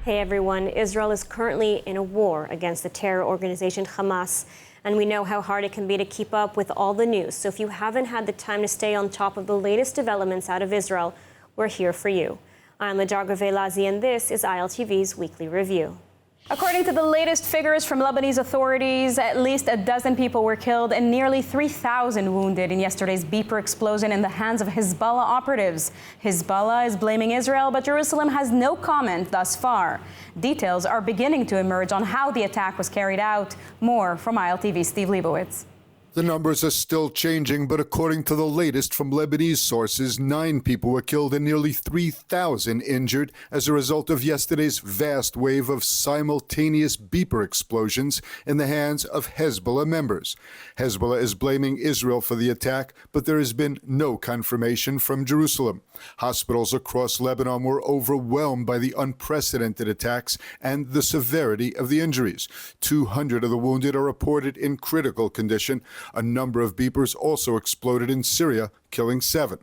Hey everyone, Israel is currently in a war against the terror organization Hamas, and we know how hard it can be to keep up with all the news. So if you haven't had the time to stay on top of the latest developments out of Israel, we're here for you. I'm Ladarga Velazi, and this is ILTV's Weekly Review. According to the latest figures from Lebanese authorities, at least a dozen people were killed and nearly 3,000 wounded in yesterday's beeper explosion in the hands of Hezbollah operatives. Hezbollah is blaming Israel, but Jerusalem has no comment thus far. Details are beginning to emerge on how the attack was carried out. More from ILTV's Steve Leibowitz. The numbers are still changing, but according to the latest from Lebanese sources, 9 people were killed and nearly 3,000 injured as a result of yesterday's vast wave of simultaneous beeper explosions in the hands of Hezbollah members. Hezbollah is blaming Israel for the attack, but there has been no confirmation from Jerusalem. Hospitals across Lebanon were overwhelmed by the unprecedented attacks and the severity of the injuries. 200 of the wounded are reported in critical condition. A number of beepers also exploded in Syria, killing 7.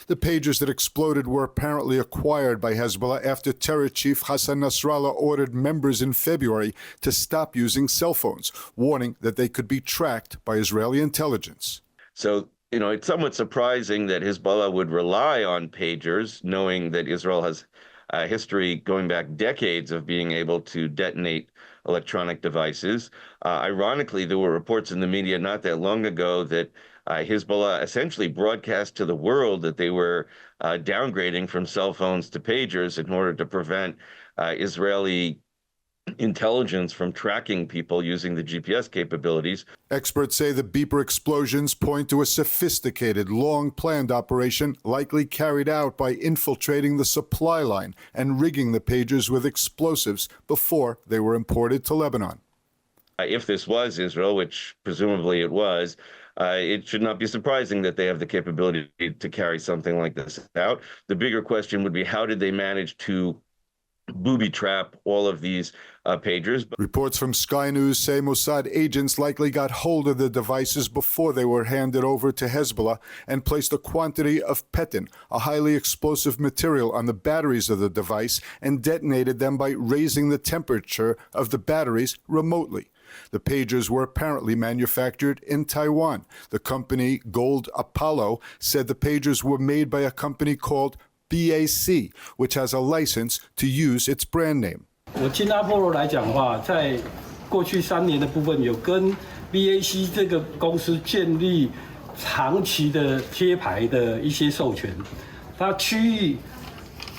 The pagers that exploded were apparently acquired by Hezbollah after terror chief Hassan Nasrallah ordered members in February to stop using cell phones, warning that they could be tracked by Israeli intelligence. So, it's somewhat surprising that Hezbollah would rely on pagers, knowing that Israel has a history going back decades of being able to detonate electronic devices. Ironically, there were reports in the media not that long ago that Hezbollah essentially broadcast to the world that they were downgrading from cell phones to pagers in order to prevent Israeli intelligence from tracking people using the GPS capabilities. Experts say the beeper explosions point to a sophisticated, long-planned operation likely carried out by infiltrating the supply line and rigging the pagers with explosives before they were imported to Lebanon. If this was Israel, which presumably it was, it should not be surprising that they have the capability to carry something like this out. The bigger question would be, how did they manage to booby trap all of these pagers? Reports from Sky News say Mossad agents likely got hold of the devices before they were handed over to Hezbollah and placed a quantity of petin, a highly explosive material, on the batteries of the device and detonated them by raising the temperature of the batteries remotely. The pagers were apparently manufactured in Taiwan. The company Gold Apollo said the pagers were made by a company called BAC, which has a license to use its brand name. 我新加坡来讲的话，在过去3年的部分，有跟 BAC 这个公司建立长期的贴牌的一些授权，它区域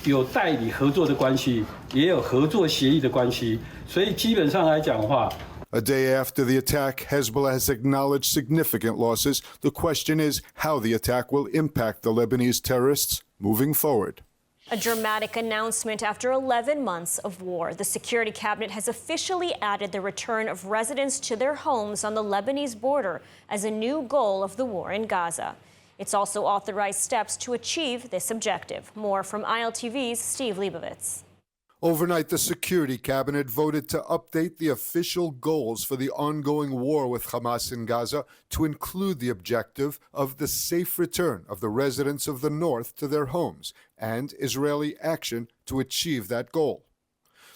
有代理合作的关系，也有合作协议的关系，所以基本上来讲的话。 A day after the attack, Hezbollah has acknowledged significant losses. The question is how the attack will impact the Lebanese terrorists moving forward. A dramatic announcement after 11 months of war. The Security Cabinet has officially added the return of residents to their homes on the Lebanese border as a new goal of the war in Gaza. It's also authorized steps to achieve this objective. More from ILTV's Steve Leibowitz. Overnight, the Security Cabinet voted to update the official goals for the ongoing war with Hamas in Gaza to include the objective of the safe return of the residents of the north to their homes and Israeli action to achieve that goal.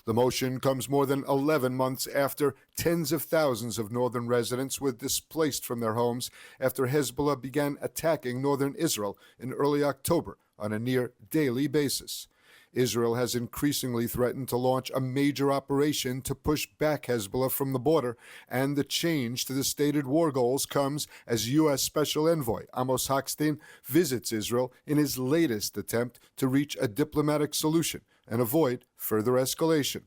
The motion comes more than 11 months after tens of thousands of northern residents were displaced from their homes after Hezbollah began attacking northern Israel in early October on a near daily basis. Israel has increasingly threatened to launch a major operation to push back Hezbollah from the border, and the change to the stated war goals comes as U.S. Special Envoy Amos Hochstein visits Israel in his latest attempt to reach a diplomatic solution and avoid further escalation.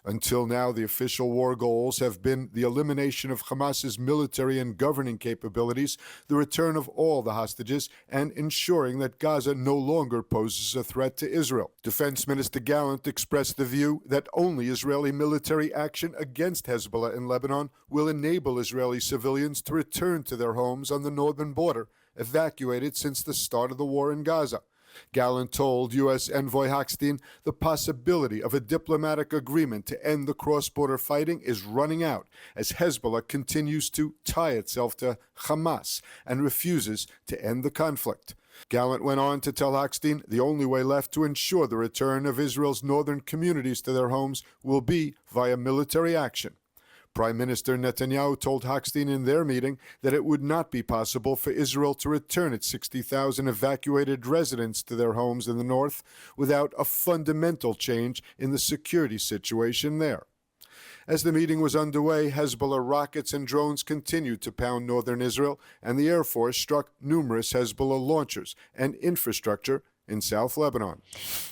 Until now, the official war goals have been the elimination of Hamas's military and governing capabilities, the return of all the hostages, and ensuring that Gaza no longer poses a threat to Israel. Defense Minister Gallant expressed the view that only Israeli military action against Hezbollah in Lebanon will enable Israeli civilians to return to their homes on the northern border, evacuated since the start of the war in Gaza. Gallant told U.S. Envoy Hochstein the possibility of a diplomatic agreement to end the cross-border fighting is running out as Hezbollah continues to tie itself to Hamas and refuses to end the conflict. Gallant went on to tell Hochstein the only way left to ensure the return of Israel's northern communities to their homes will be via military action. Prime Minister Netanyahu told Hochstein in their meeting that it would not be possible for Israel to return its 60,000 evacuated residents to their homes in the north without a fundamental change in the security situation there. As the meeting was underway, Hezbollah rockets and drones continued to pound northern Israel, and the Air Force struck numerous Hezbollah launchers and infrastructure in South Lebanon.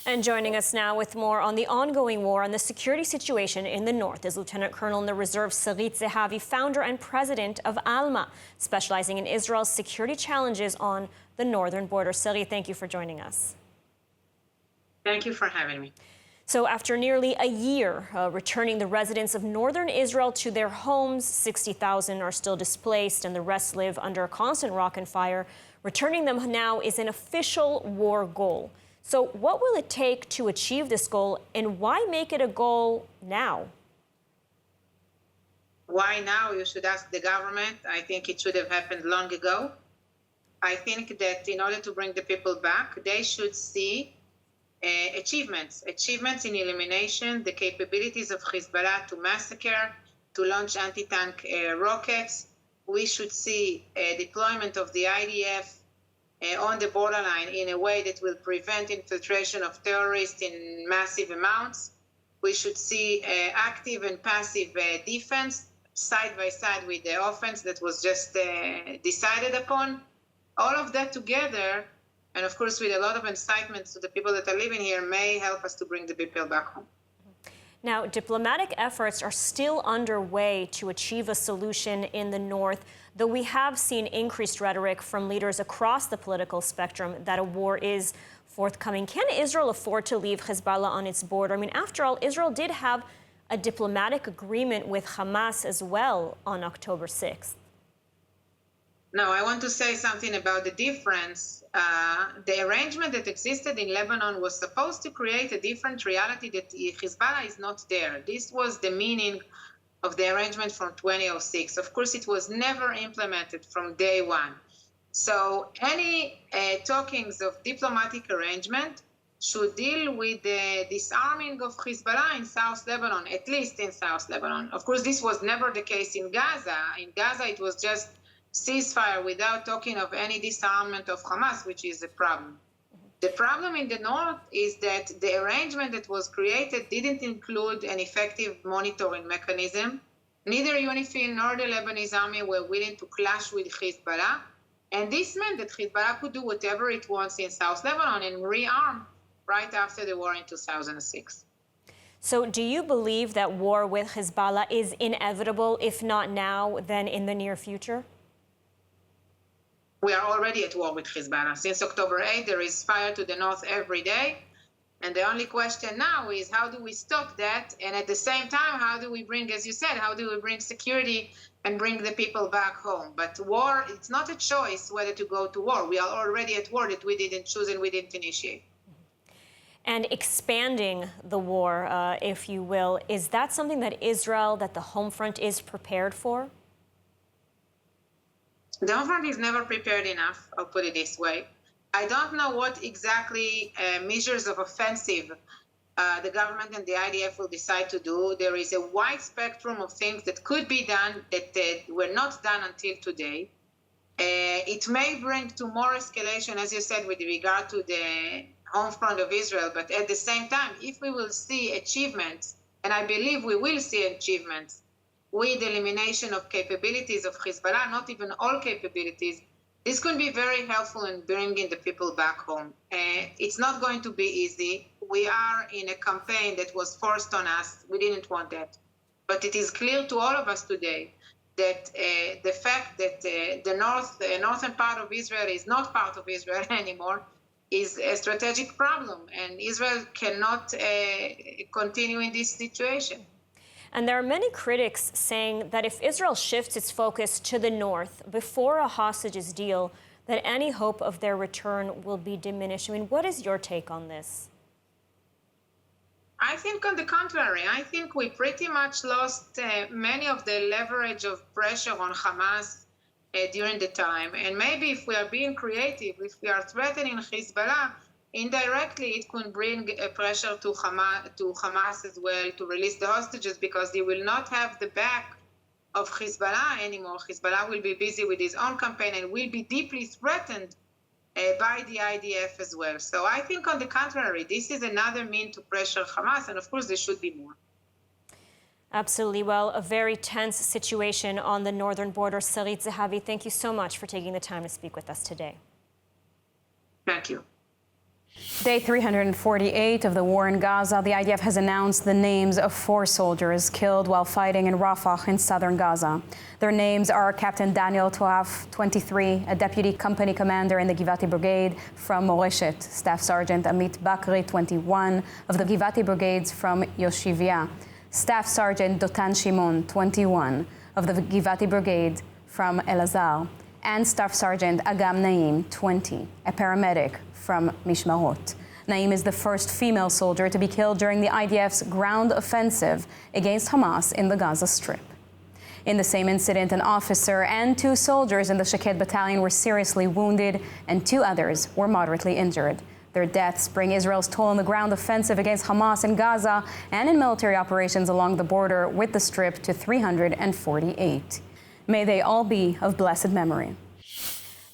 And joining us now with more on the ongoing war and the security situation in the north is Lieutenant Colonel in the Reserve Sarit Zehavi, founder and president of ALMA, specializing in Israel's security challenges on the northern border. Sarit, thank you for joining us. Thank you for having me. So after nearly a year returning the residents of northern Israel to their homes, 60,000 are still displaced and the rest live under constant rocket fire. Returning them now is an official war goal. So what will it take to achieve this goal, and why make it a goal now? Why now? You should ask the government. I think it should have happened long ago. I think that in order to bring the people back, they should see achievements in elimination, the capabilities of Hezbollah to massacre, to launch anti-tank rockets. We should see deployment of the IDF on the borderline in a way that will prevent infiltration of terrorists in massive amounts. We should see active and passive defense side by side with the offense that was just decided upon. All of that together, and of course with a lot of incitement to the people that are living here, may help us to bring the people back home. Now, diplomatic efforts are still underway to achieve a solution in the north, though we have seen increased rhetoric from leaders across the political spectrum that a war is forthcoming. Can Israel afford to leave Hezbollah on its border? I mean, after all, Israel did have a diplomatic agreement with Hamas as well on October 6th. No, I want to say something about the difference. The arrangement that existed in Lebanon was supposed to create a different reality that Hezbollah is not there. This was the meaning of the arrangement from 2006. Of course, it was never implemented from day one. So any talkings of diplomatic arrangement should deal with the disarming of Hezbollah in South Lebanon, at least in South Lebanon. Of course, this was never the case in Gaza. In Gaza, it was just ceasefire without talking of any disarmament of Hamas, which is a problem. The problem in the north is that the arrangement that was created didn't include an effective monitoring mechanism. Neither UNIFIL nor the Lebanese army were willing to clash with Hezbollah. And this meant that Hezbollah could do whatever it wants in South Lebanon and rearm right after the war in 2006. So do you believe that war with Hezbollah is inevitable, if not now, then in the near future? We are already at war with Hezbollah. Since October 8th, there is fire to the north every day. And the only question now is how do we stop that? And at the same time, how do we bring, as you said, how do we bring security and bring the people back home? But war, it's not a choice whether to go to war. We are already at war that we didn't choose and we didn't initiate. And expanding the war, if you will, is that something that Israel, that the home front is prepared for? The home front is never prepared enough, I'll put it this way. I don't know what exactly measures of offensive the government and the IDF will decide to do. There is a wide spectrum of things that could be done that were not done until today. It may bring to more escalation, as you said, with regard to the home front of Israel. But at the same time, if we will see achievements, and I believe we will see achievements, with the elimination of capabilities of Hezbollah, not even all capabilities, this could be very helpful in bringing the people back home. It's not going to be easy. We are in a campaign that was forced on us. We didn't want that. But it is clear to all of us today that the fact that the northern part of Israel is not part of Israel anymore is a strategic problem. And Israel cannot continue in this situation. And there are many critics saying that if Israel shifts its focus to the north before a hostages deal, that any hope of their return will be diminished. I mean, what is your take on this? I think on the contrary. I think we pretty much lost many of the leverage of pressure on Hamas during the time. And maybe if we are being creative, if we are threatening Hezbollah, indirectly it could bring pressure to Hamas as well to release the hostages, because they will not have the back of Hezbollah anymore. Hezbollah will be busy with his own campaign and will be deeply threatened by the IDF as well. So I think, on the contrary, this is another means to pressure Hamas, and of course there should be more. Absolutely. Well, a very tense situation on the northern border. Sarit Zehavi, thank you so much for taking the time to speak with us today. Thank you. Day 348 of the war in Gaza, the IDF has announced the names of 4 soldiers killed while fighting in Rafah in southern Gaza. Their names are Captain Daniel Toaf, 23, a deputy company commander in the Givati Brigade from Moreshet, Staff Sergeant Amit Bakri, 21, of the Givati Brigades from Yoshivia, Staff Sergeant Dotan Shimon, 21, of the Givati Brigade from Elazar, and Staff Sergeant Agam Naim, 20, a paramedic from Mishmarot. Naim is the first female soldier to be killed during the IDF's ground offensive against Hamas in the Gaza Strip. In the same incident, an officer and 2 soldiers in the Shaked battalion were seriously wounded, and 2 others were moderately injured. Their deaths bring Israel's toll on the ground offensive against Hamas in Gaza and in military operations along the border with the Strip to 348. May they all be of blessed memory.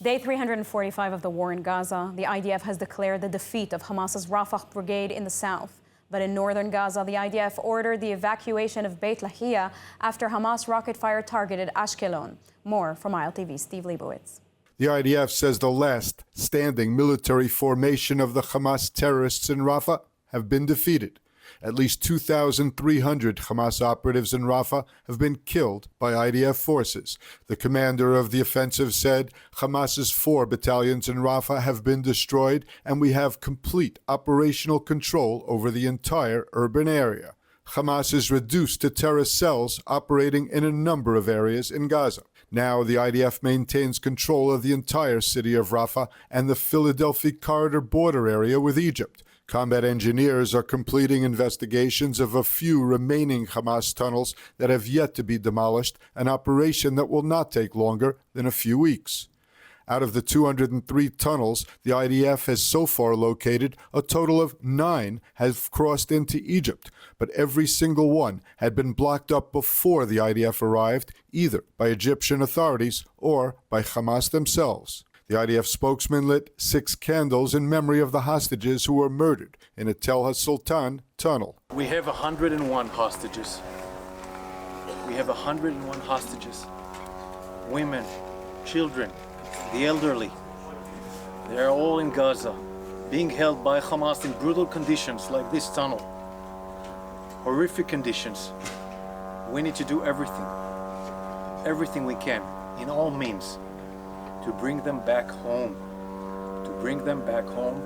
Day 345 of the war in Gaza, the IDF has declared the defeat of Hamas's Rafah brigade in the south. But in northern Gaza, the IDF ordered the evacuation of Beit Lahia after Hamas rocket fire targeted Ashkelon. More from ILTV's Steve Leibowitz. The IDF says the last standing military formation of the Hamas terrorists in Rafah have been defeated. At least 2,300 Hamas operatives in Rafah have been killed by IDF forces. The commander of the offensive said Hamas's 4 battalions in Rafah have been destroyed, and we have complete operational control over the entire urban area. Hamas is reduced to terrorist cells operating in a number of areas in Gaza. Now the IDF maintains control of the entire city of Rafah and the Philadelphia corridor border area with Egypt. Combat engineers are completing investigations of a few remaining Hamas tunnels that have yet to be demolished, an operation that will not take longer than a few weeks. Out of the 203 tunnels the IDF has so far located, a total of 9 have crossed into Egypt, but every single one had been blocked up before the IDF arrived, either by Egyptian authorities or by Hamas themselves. The IDF spokesman lit 6 candles in memory of the hostages who were murdered in a Tel HaSultan tunnel. We have 101 hostages. We have 101 hostages. Women, children, the elderly. They are all in Gaza, being held by Hamas in brutal conditions like this tunnel. Horrific conditions. We need to do everything we can, in all means, to bring them back home. To bring them back home.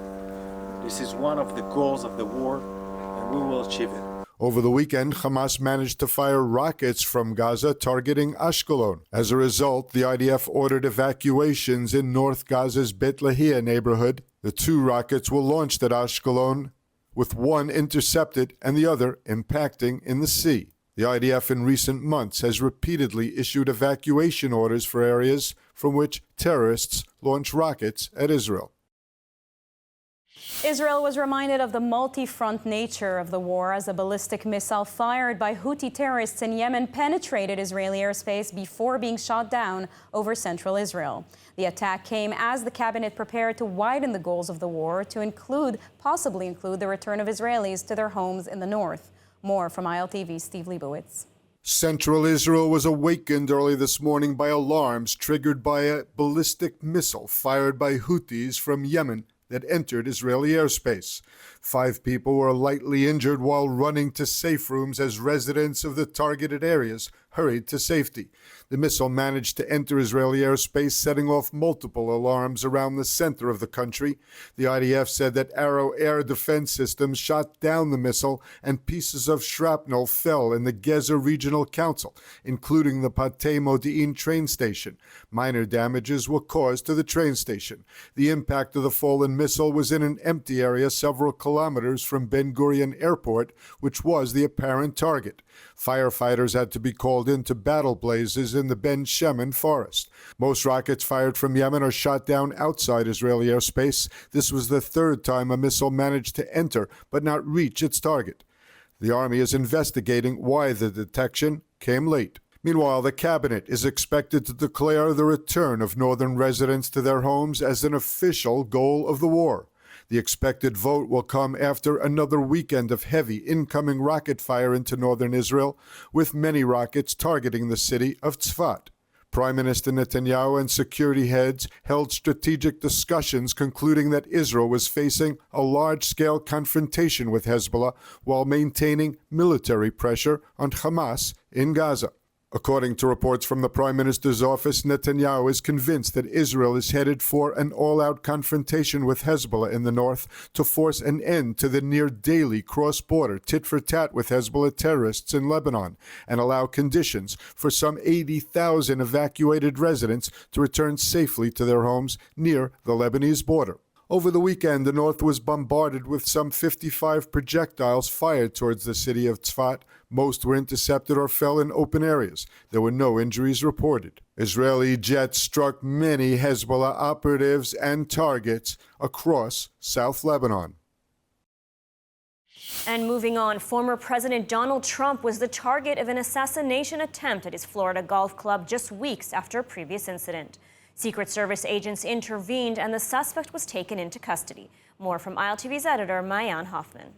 This is one of the goals of the war, and we will achieve it. Over the weekend, Hamas managed to fire rockets from Gaza targeting Ashkelon. As a result, the IDF ordered evacuations in North Gaza's Beit Lahia neighborhood. The 2 rockets were launched at Ashkelon, with one intercepted and the other impacting in the sea. The IDF in recent months has repeatedly issued evacuation orders for areas from which terrorists launch rockets at Israel. Israel was reminded of the multi-front nature of the war as a ballistic missile fired by Houthi terrorists in Yemen penetrated Israeli airspace before being shot down over central Israel. The attack came as the cabinet prepared to widen the goals of the war to possibly include the return of Israelis to their homes in the north. More from ILTV's Steve Leibowitz. Central Israel was awakened early this morning by alarms triggered by a ballistic missile fired by Houthis from Yemen that entered Israeli airspace. 5 people were lightly injured while running to safe rooms as residents of the targeted areas hurried to safety. The missile managed to enter Israeli airspace, setting off multiple alarms around the center of the country. The IDF said that Arrow air defense systems shot down the missile and pieces of shrapnel fell in the Gaza Regional Council, including the Patei Modi'in train station. Minor damages were caused to the train station. The impact of the fallen missile was in an empty area several kilometers from Ben Gurion Airport, which was the apparent target. Firefighters had to be called in to battle blazes in the Ben Shemen forest. Most rockets fired from Yemen are shot down outside Israeli airspace. This was the third time a missile managed to enter but not reach its target. The Army is investigating why the detection came late. Meanwhile, the cabinet is expected to declare the return of northern residents to their homes as an official goal of the war. The expected vote will come after another weekend of heavy incoming rocket fire into northern Israel, with many rockets targeting the city of Tzfat. Prime Minister Netanyahu and security heads held strategic discussions concluding that Israel was facing a large-scale confrontation with Hezbollah while maintaining military pressure on Hamas in Gaza. According to reports from the Prime Minister's office, Netanyahu is convinced that Israel is headed for an all-out confrontation with Hezbollah in the north to force an end to the near-daily cross-border tit-for-tat with Hezbollah terrorists in Lebanon and allow conditions for some 80,000 evacuated residents to return safely to their homes near the Lebanese border. Over the weekend, the north was bombarded with some 55 projectiles fired towards the city of Tzfat. Most were intercepted or fell in open areas. There were no injuries reported. Israeli jets struck many Hezbollah operatives and targets across South Lebanon. And moving on, former President Donald Trump was the target of an assassination attempt at his Florida golf club just weeks after a previous incident. Secret Service agents intervened and the suspect was taken into custody. More from ILTV's editor, Maayan Hoffman.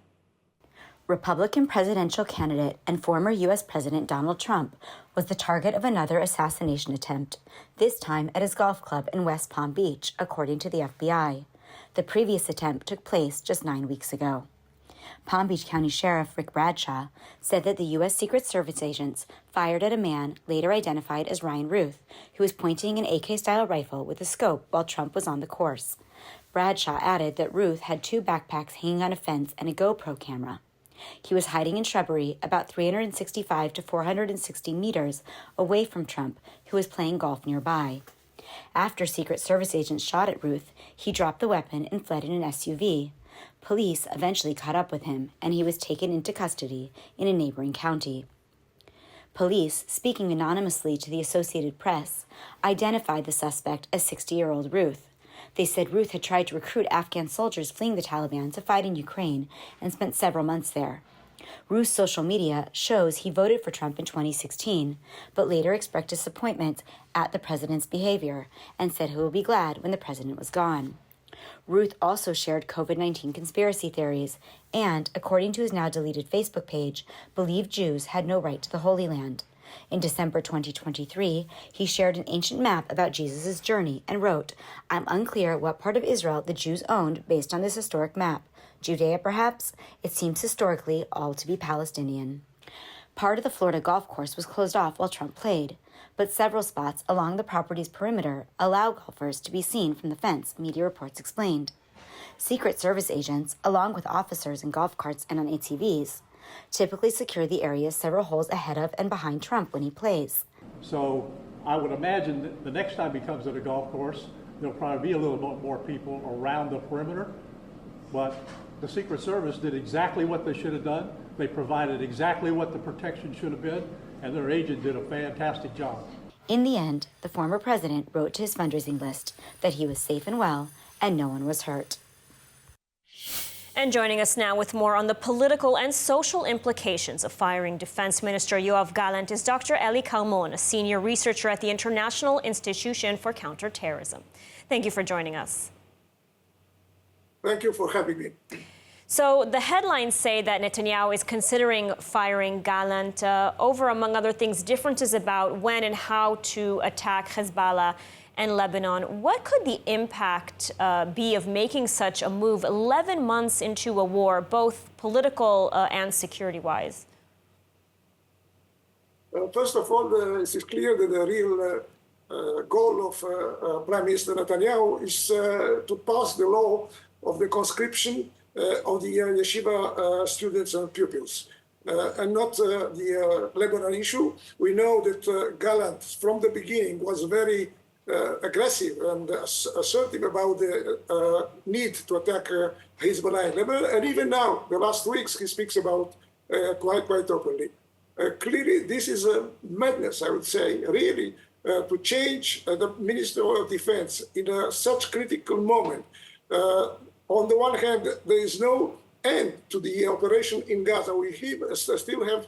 Republican presidential candidate and former U.S. President Donald Trump was the target of another assassination attempt, this time at his golf club in West Palm Beach, according to the FBI. The previous attempt took place just 9 weeks ago. Palm Beach County Sheriff Rick Bradshaw said that the U.S. Secret Service agents fired at a man later identified as Ryan Ruth, who was pointing an AK-style rifle with a scope while Trump was on the course. Bradshaw added that Ruth had 2 backpacks hanging on a fence and a GoPro camera. He was hiding in shrubbery about 365 to 460 meters away from Trump, who was playing golf nearby. After Secret Service agents shot at Ruth, he dropped the weapon and fled in an SUV. Police eventually caught up with him, and he was taken into custody in a neighboring county. Police, speaking anonymously to the Associated Press, identified the suspect as 60-year-old Ruth. They said Ruth had tried to recruit Afghan soldiers fleeing the Taliban to fight in Ukraine and spent several months there. Ruth's social media shows he voted for Trump in 2016, but later expressed disappointment at the president's behavior and said he would be glad when the president was gone. Ruth also shared COVID-19 conspiracy theories and, according to his now deleted Facebook page, believed Jews had no right to the Holy Land. In December 2023, he shared an ancient map about Jesus' journey and wrote, "I'm unclear what part of Israel the Jews owned based on this historic map. Judea, perhaps? It seems historically all to be Palestinian." Part of the Florida golf course was closed off while Trump played, but several spots along the property's perimeter allow golfers to be seen from the fence, media reports explained. Secret Service agents, along with officers in golf carts and on ATVs, typically secure the area several holes ahead of and behind Trump when he plays. So I would imagine that the next time he comes to the golf course, there'll probably be a little bit more people around the perimeter. But the Secret Service did exactly what they should have done. They provided exactly what the protection should have been, and their agent did a fantastic job. In the end, the former president wrote to his fundraising list that he was safe and well and no one was hurt. And joining us now with more on the political and social implications of firing Defense Minister Yoav Gallant is Dr. Eli Carmon, a senior researcher at the International Institution for Counterterrorism. Thank you for joining us. Thank you for having me. So the headlines say that Netanyahu is considering firing Gallant over, among other things, differences about when and how to attack Hezbollah and Lebanon. What could the impact be of making such a move 11 months into a war, both political and security-wise? First of all, it is clear that the real goal of Prime Minister Netanyahu is to pass the law of the conscription of the yeshiva students and pupils, and not the Lebanon issue. We know that Gallant, from the beginning, was very aggressive and assertive about the need to attack Hezbollah in Lebanon, and even now, the last weeks, he speaks about quite openly. Clearly, this is a madness, I would say, really, to change the Minister of Defense in such critical moment. On the one hand, there is no end to the operation in Gaza. We still have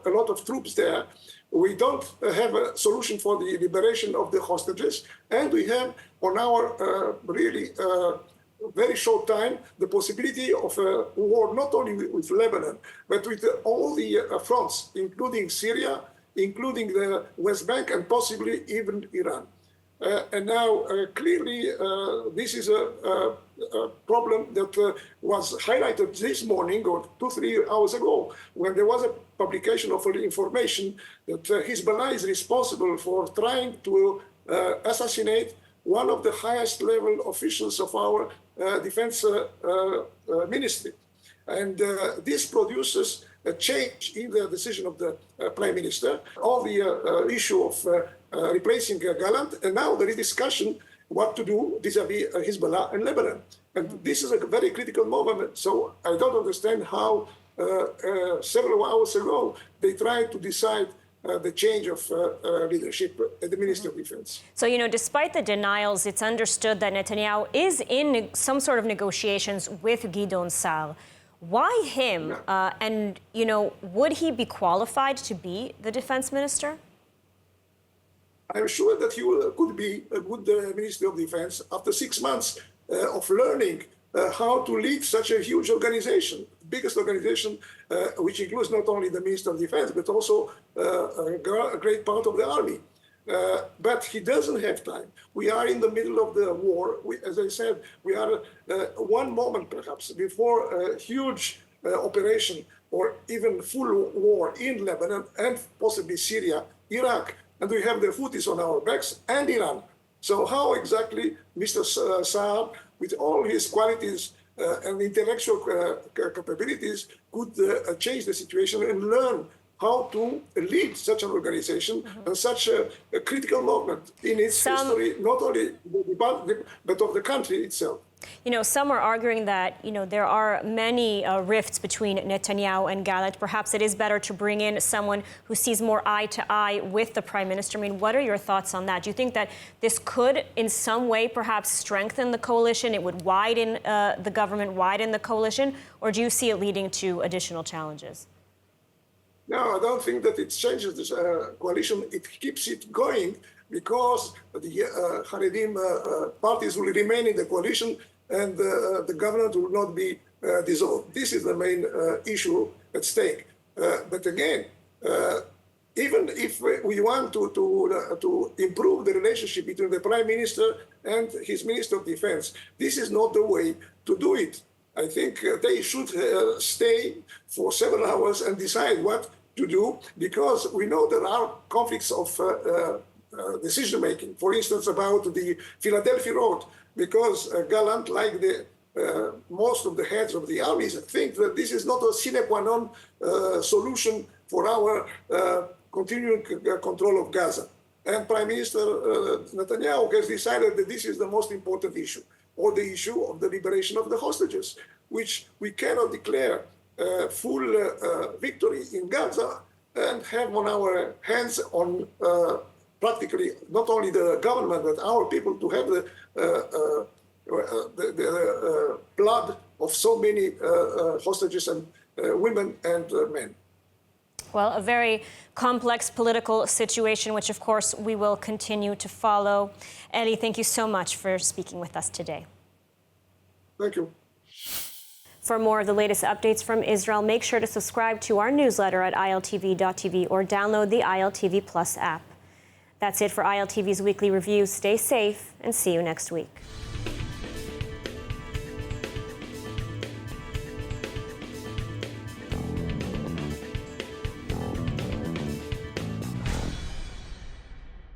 a lot of troops there. We don't have a solution for the liberation of the hostages, and we have on our really very short time the possibility of a war not only with Lebanon, but with all the fronts, including Syria, including the West Bank, and possibly even Iran. And now, clearly, this is a problem that was highlighted this morning or 2-3 hours ago, when there was a publication of information that Hezbollah is responsible for trying to assassinate one of the highest level officials of our defense ministry. And this produces a change in the decision of the Prime Minister on the issue of replacing Gallant, and now there is discussion what to do vis-à-vis Hezbollah and Lebanon. And this is a very critical moment, so I don't understand how several hours ago they tried to decide the change of leadership at the Ministry of Defense. So, you know, despite the denials, it's understood that Netanyahu is in some sort of negotiations with Gideon Sa'ar. Why him? And, you know, would he be qualified to be the defense minister? I'm sure that he could be a good Minister of Defense after 6 months of learning how to lead such a huge organization, biggest organization, which includes not only the Minister of Defense, but also a great part of the army. But he doesn't have time. We are in the middle of the war. As I said, we are one moment perhaps before a huge operation or even full war in Lebanon and possibly Syria, Iraq. And we have the Houthis on our backs and Iran. So how exactly Mr. Saab, with all his qualities and intellectual capabilities, could change the situation and learn how to lead such an organization and such a critical moment in its history, not only but of the country itself. You know, some are arguing that, you know, there are many rifts between Netanyahu and Gallant. Perhaps it is better to bring in someone who sees more eye to eye with the Prime Minister. I mean, what are your thoughts on that? Do you think that this could, in some way, perhaps strengthen the coalition? It would widen the government, widen the coalition? Or do you see it leading to additional challenges? No, I don't think that it changes this coalition. It keeps it going because the Haredim parties will remain in the coalition and the government will not be dissolved. This is the main issue at stake. But again, even if we want to improve the relationship between the Prime Minister and his Minister of Defense, this is not the way to do it. I think they should stay for several hours and decide what to do, because we know there are conflicts of decision-making, for instance, about the Philadelphia road, because Gallant, like most of the heads of the armies, think that this is not a sine qua non solution for our continuing control of Gaza. And Prime Minister Netanyahu has decided that this is the most important issue, or the issue of the liberation of the hostages, which we cannot declare full victory in Gaza and have on our hands on practically not only the government but our people to have the blood of so many hostages and women and men. Well, a very complex political situation, which of course we will continue to follow. Eli, thank you so much for speaking with us today. Thank you. For more of the latest updates from Israel, make sure to subscribe to our newsletter at iltv.tv or download the ILTV Plus app. That's it for ILTV's weekly review. Stay safe and see you next week.